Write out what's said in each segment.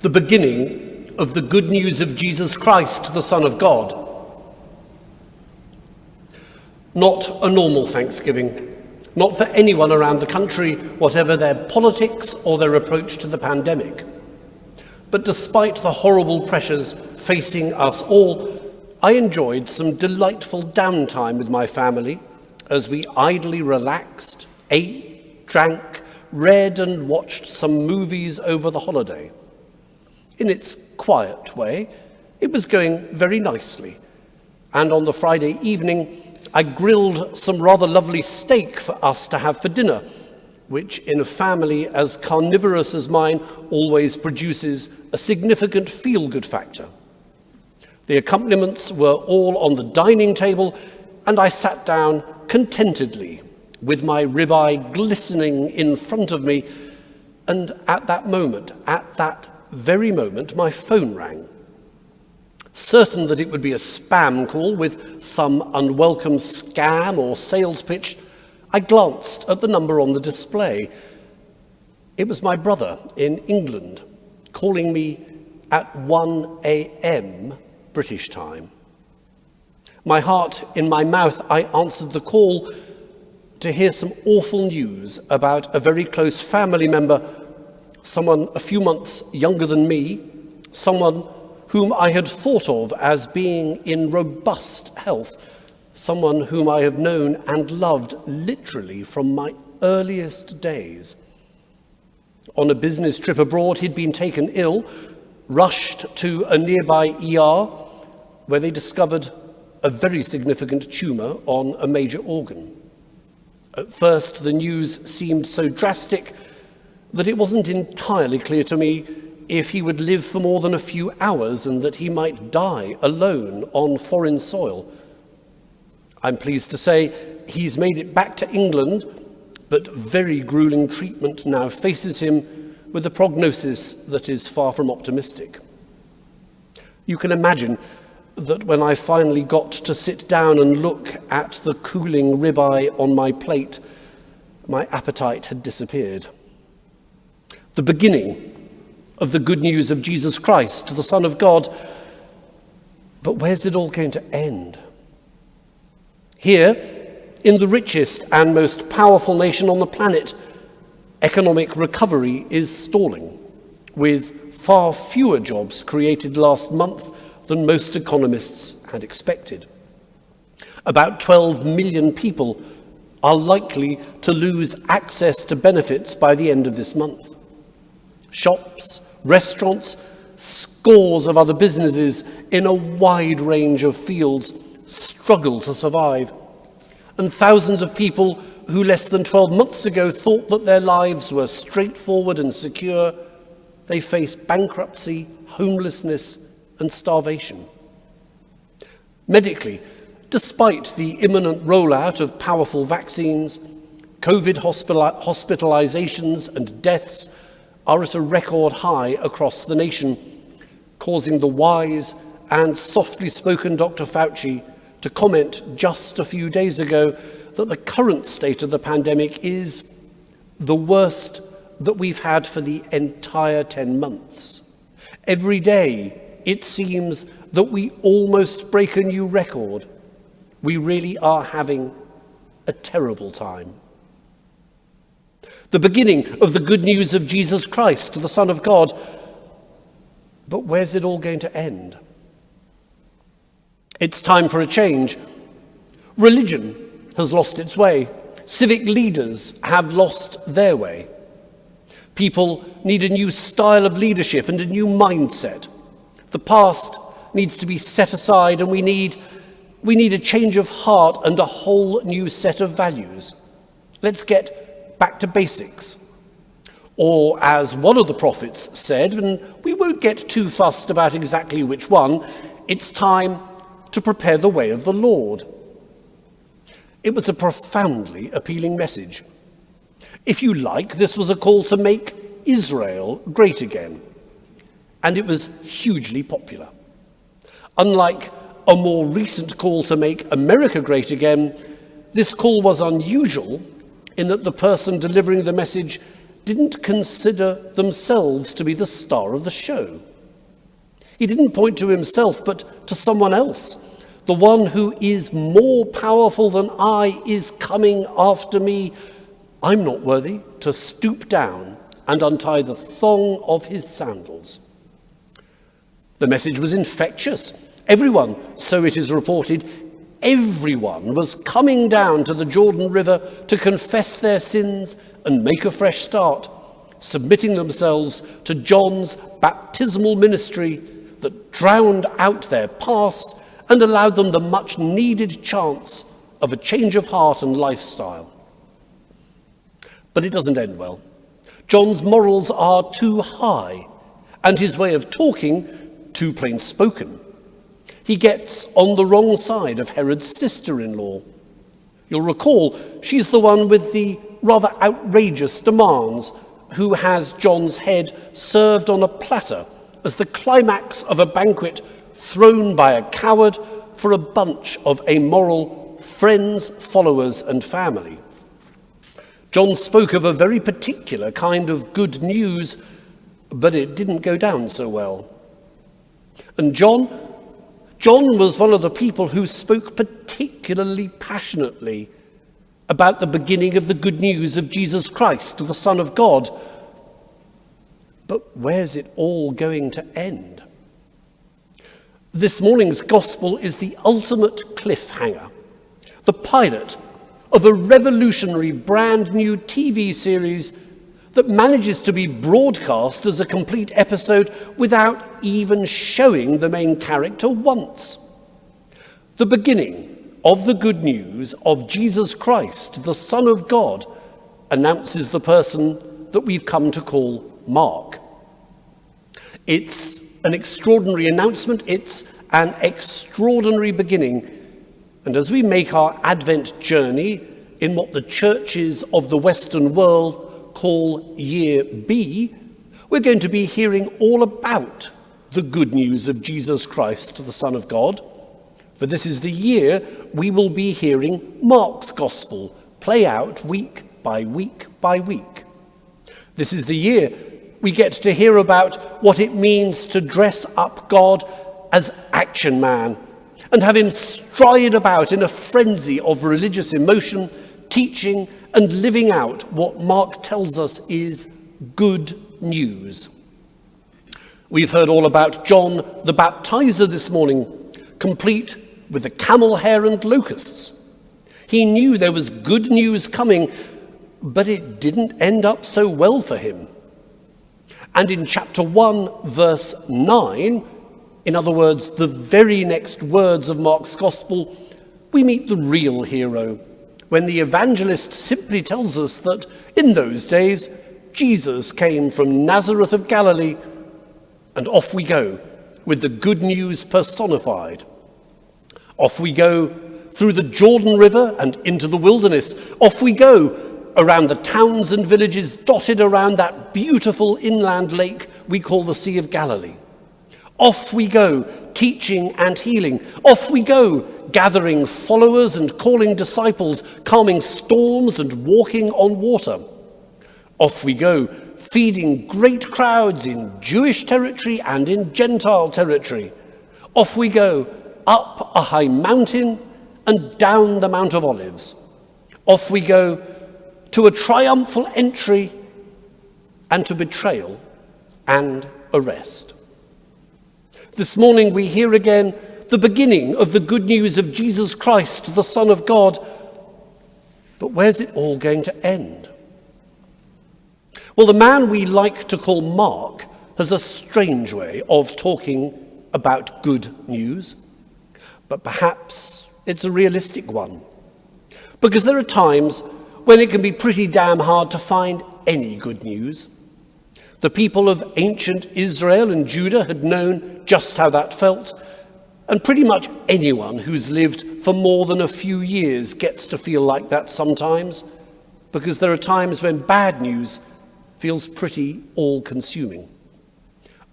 the beginning of the good news of Jesus Christ, the Son of God. Not a normal Thanksgiving, not for anyone around the country, whatever their politics or their approach to the pandemic. But despite the horrible pressures facing us all, I enjoyed some delightful downtime with my family as we idly relaxed, ate, drank, read and watched some movies over the holiday. In its quiet way, it was going very nicely, and on the Friday evening, I grilled some rather lovely steak for us to have for dinner, which in a family as carnivorous as mine always produces a significant feel-good factor. The accompaniments were all on the dining table, and I sat down contentedly with my ribeye glistening in front of me, and at that very moment, my phone rang. Certain that it would be a spam call with some unwelcome scam or sales pitch, I glanced at the number on the display. It was my brother in England calling me at 1 a.m. British time. My heart in my mouth, I answered the call to hear some awful news about a very close family member, someone a few months younger than me, someone whom I had thought of as being in robust health, someone whom I have known and loved literally from my earliest days. On a business trip abroad, he'd been taken ill, rushed to a nearby ER, where they discovered a very significant tumour on a major organ. At first, the news seemed so drastic that it wasn't entirely clear to me if he would live for more than a few hours and that he might die alone on foreign soil. I'm pleased to say he's made it back to England, but very grueling treatment now faces him with a prognosis that is far from optimistic. You can imagine that when I finally got to sit down and look at the cooling ribeye on my plate, my appetite had disappeared. The beginning of the good news of Jesus Christ, the Son of God. But where's it all going to end? Here, in the richest and most powerful nation on the planet, economic recovery is stalling, with far fewer jobs created last month than most economists had expected. About 12 million people are likely to lose access to benefits by the end of this month. Shops, restaurants, scores of other businesses in a wide range of fields struggle to survive. And thousands of people who less than 12 months ago thought that their lives were straightforward and secure, they face bankruptcy, homelessness, and starvation. Medically, despite the imminent rollout of powerful vaccines, COVID hospitalizations and deaths are at a record high across the nation, causing the wise and softly spoken Dr. Fauci to comment just a few days ago that the current state of the pandemic is the worst that we've had for the entire 10 months. Every day, it seems that we almost break a new record. We really are having a terrible time. The beginning of the good news of Jesus Christ, the Son of God. But where's it all going to end? It's time for a change. Religion has lost its way. Civic leaders have lost their way. People need a new style of leadership and a new mindset. The past needs to be set aside, and we need a change of heart and a whole new set of values. Let's get back to basics. Or as one of the prophets said, and we won't get too fussed about exactly which one, it's time to prepare the way of the Lord. It was a profoundly appealing message. If you like, this was a call to make Israel great again, and it was hugely popular. Unlike a more recent call to make America great again, this call was unusual in that the person delivering the message didn't consider themselves to be the star of the show. He didn't point to himself, but to someone else. The one who is more powerful than I is coming after me. I'm not worthy to stoop down and untie the thong of his sandals. The message was infectious. Everyone, so it is reported, everyone was coming down to the Jordan River to confess their sins and make a fresh start, submitting themselves to John's baptismal ministry that drowned out their past and allowed them the much needed chance of a change of heart and lifestyle. But it doesn't end well. John's morals are too high and his way of talking too plain spoken. He gets on the wrong side of Herod's sister-in-law. You'll recall she's the one with the rather outrageous demands, who has John's head served on a platter as the climax of a banquet thrown by a coward for a bunch of amoral friends, followers, and family. John spoke of a very particular kind of good news, but it didn't go down so well. And John was one of the people who spoke particularly passionately about the beginning of the good news of Jesus Christ, the Son of God. But where's it all going to end? This morning's gospel is the ultimate cliffhanger, the pilot of a revolutionary brand new TV series that manages to be broadcast as a complete episode without even showing the main character once. The beginning of the good news of Jesus Christ, the Son of God, announces the person that we've come to call Mark. It's an extraordinary announcement, it's an extraordinary beginning, and as we make our Advent journey in what the churches of the Western world call Year B, we're going to be hearing all about the good news of Jesus Christ, the Son of God. For this is the year we will be hearing Mark's Gospel play out week by week by week. This is the year we get to hear about what it means to dress up God as Action Man and have him stride about in a frenzy of religious emotion, teaching and living out what Mark tells us is good news. We've heard all about John the Baptizer this morning, complete with the camel hair and locusts. He knew there was good news coming, but it didn't end up so well for him. And in chapter 1, verse 9, in other words, the very next words of Mark's Gospel, we meet the real hero, when the evangelist simply tells us that in those days, Jesus came from Nazareth of Galilee, and off we go with the good news personified. Off we go through the Jordan River and into the wilderness. Off we go around the towns and villages dotted around that beautiful inland lake we call the Sea of Galilee. Off we go, teaching and healing. Off we go, gathering followers and calling disciples, calming storms and walking on water. Off we go, feeding great crowds in Jewish territory and in Gentile territory. Off we go, up a high mountain and down the Mount of Olives. Off we go to a triumphal entry and to betrayal and arrest. This morning we hear again the beginning of the good news of Jesus Christ, the Son of God. But where's it all going to end? Well, the man we like to call Mark has a strange way of talking about good news, but perhaps it's a realistic one. Because there are times when it can be pretty damn hard to find any good news. The people of ancient Israel and Judah had known just how that felt, and pretty much anyone who's lived for more than a few years gets to feel like that sometimes, because there are times when bad news feels pretty all-consuming.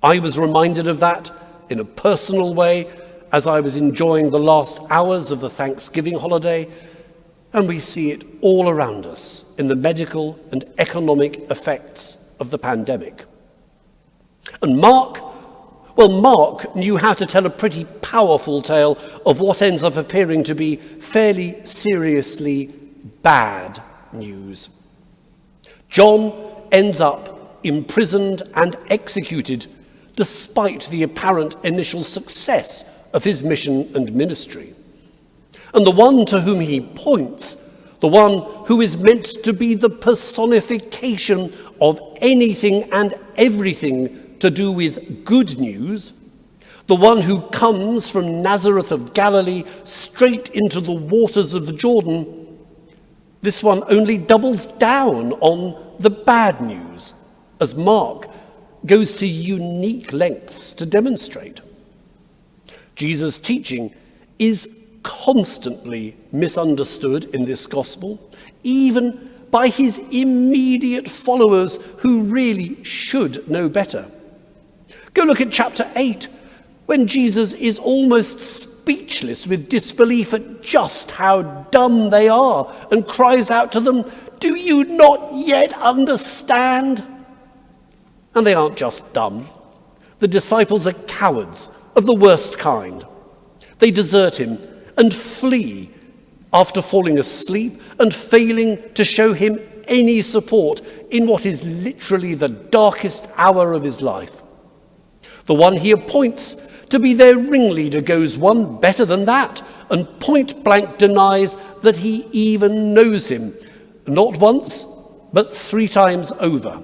I was reminded of that in a personal way as I was enjoying the last hours of the Thanksgiving holiday, And we see it all around us in the medical and economic effects of the pandemic. And Mark knew how to tell a pretty powerful tale of what ends up appearing to be fairly seriously bad news. John ends up imprisoned and executed despite the apparent initial success of his mission and ministry. And the one to whom he points, the one who is meant to be the personification of anything and everything to do with good news, the one who comes from Nazareth of Galilee straight into the waters of the Jordan, this one only doubles down on the bad news, as Mark goes to unique lengths to demonstrate. Jesus' teaching is constantly misunderstood in this gospel, even by his immediate followers who really should know better. Go look at chapter 8, when Jesus is almost speechless with disbelief at just how dumb they are and cries out to them, "Do you not yet understand?" And they aren't just dumb. The disciples are cowards of the worst kind. They desert him and flee after falling asleep and failing to show him any support in what is literally the darkest hour of his life. The one he appoints to be their ringleader goes one better than that and point blank denies that he even knows him, not once, but 3 times over.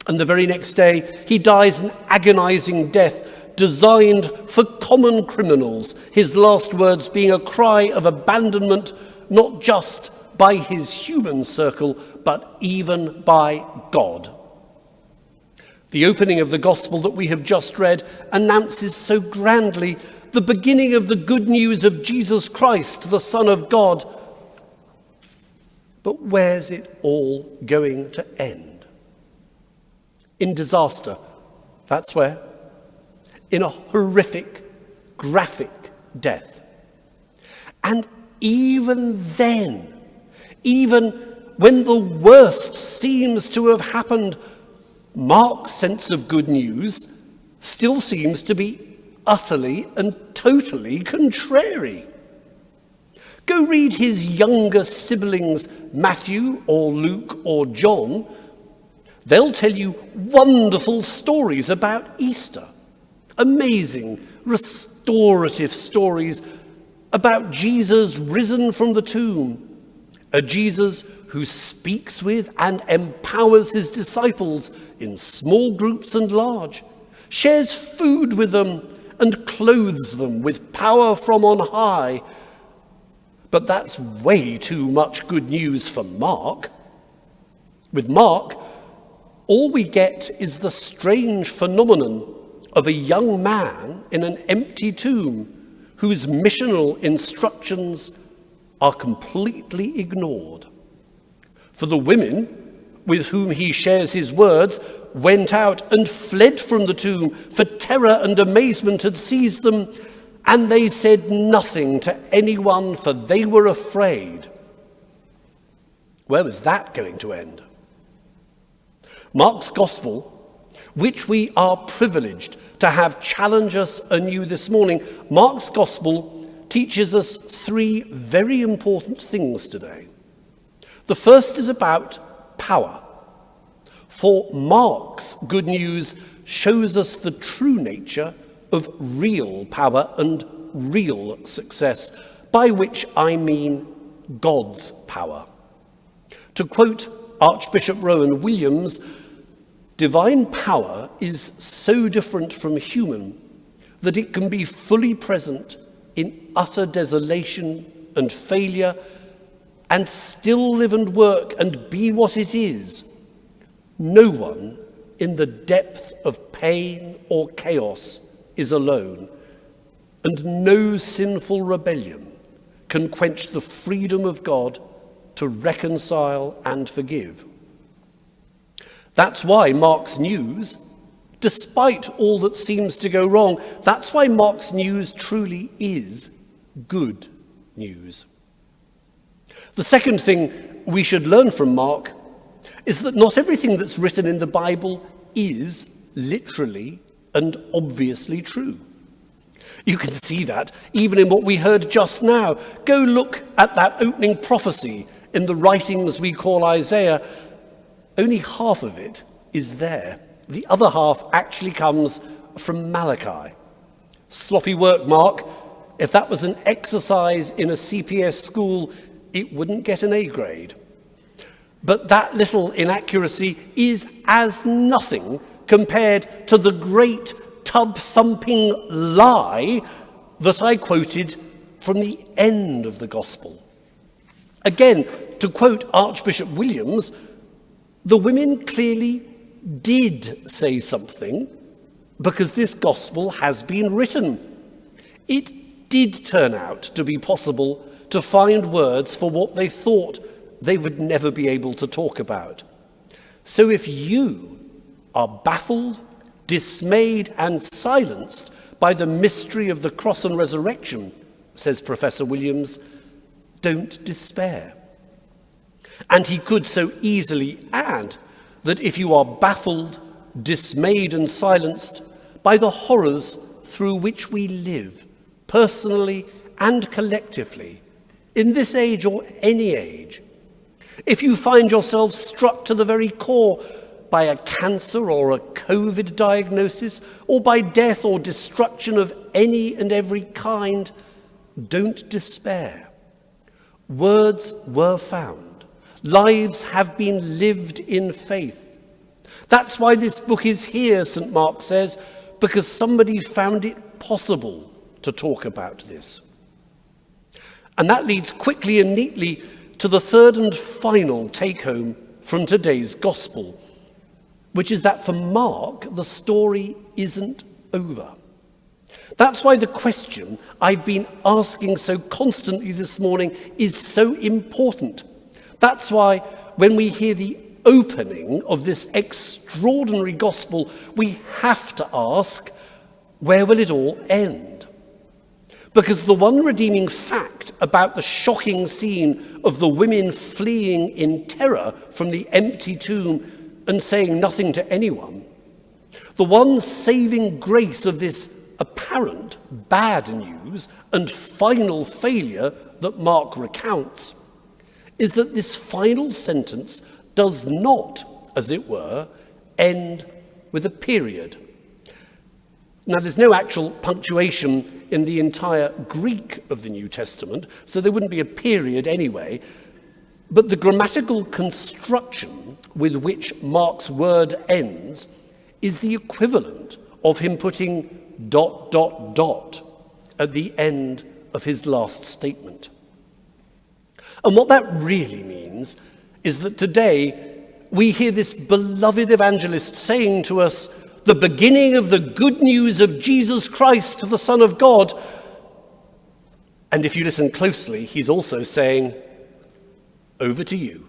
And the very next day, he dies an agonizing death designed for common criminals, his last words being a cry of abandonment, not just by his human circle, but even by God. The opening of the gospel that we have just read announces so grandly the beginning of the good news of Jesus Christ, the Son of God. But where's it all going to end? In disaster, that's where. In a horrific, graphic death. And even then, even when the worst seems to have happened, Mark's sense of good news still seems to be utterly and totally contrary. Go read his younger siblings, Matthew or Luke or John. They'll tell you wonderful stories about Easter. Amazing, restorative stories about Jesus risen from the tomb. A Jesus who speaks with and empowers his disciples in small groups and large, shares food with them and clothes them with power from on high. But that's way too much good news for Mark. With Mark, all we get is the strange phenomenon of a young man in an empty tomb whose missional instructions are completely ignored. For the women with whom he shares his words went out and fled from the tomb, for terror and amazement had seized them, and they said nothing to anyone, for they were afraid. Where was that going to end? Mark's gospel, which we are privileged to have challenge us anew this morning, Mark's gospel teaches us 3 very important things today. The first is about power. For Mark's good news shows us the true nature of real power and real success, by which I mean God's power. To quote Archbishop Rowan Williams, divine power is so different from human that it can be fully present in utter desolation and failure and still live and work and be what it is. No one in the depth of pain or chaos is alone, and no sinful rebellion can quench the freedom of God to reconcile and forgive. That's why Mark's news, despite all that seems to go wrong, that's why Mark's news truly is good news. The second thing we should learn from Mark is that not everything that's written in the Bible is literally and obviously true. You can see that even in what we heard just now. Go look at that opening prophecy in the writings we call Isaiah. Only half of it is there. The other half actually comes from Malachi. Sloppy work, Mark. If that was an exercise in a CPS school, it wouldn't get an A grade. But that little inaccuracy is as nothing compared to the great tub-thumping lie that I quoted from the end of the gospel. Again, to quote Archbishop Williams, the women clearly did say something because this gospel has been written. It did turn out to be possible to find words for what they thought they would never be able to talk about. So if you are baffled, dismayed, and silenced by the mystery of the cross and resurrection, says Professor Williams, don't despair. And he could so easily add that if you are baffled, dismayed, and silenced by the horrors through which we live, personally and collectively, in this age or any age, if you find yourself struck to the very core by a cancer or a COVID diagnosis, or by death or destruction of any and every kind, don't despair. Words were found. Lives have been lived in faith. That's why this book is here, St. Mark says, because somebody found it possible to talk about this. And that leads quickly and neatly to the third and final take-home from today's gospel, which is that for Mark, the story isn't over. That's why the question I've been asking so constantly this morning is so important. That's why when we hear the opening of this extraordinary gospel, we have to ask, where will it all end? Because the one redeeming fact about the shocking scene of the women fleeing in terror from the empty tomb and saying nothing to anyone, the one saving grace of this apparent bad news and final failure that Mark recounts is that this final sentence does not, as it were, end with a period. Now, there's no actual punctuation in the entire Greek of the New Testament, so there wouldn't be a period anyway. But the grammatical construction with which Mark's word ends is the equivalent of him putting ... at the end of his last statement. And what that really means is that today we hear this beloved evangelist saying to us, the beginning of the good news of Jesus Christ, the Son of God. And if you listen closely, he's also saying, over to you.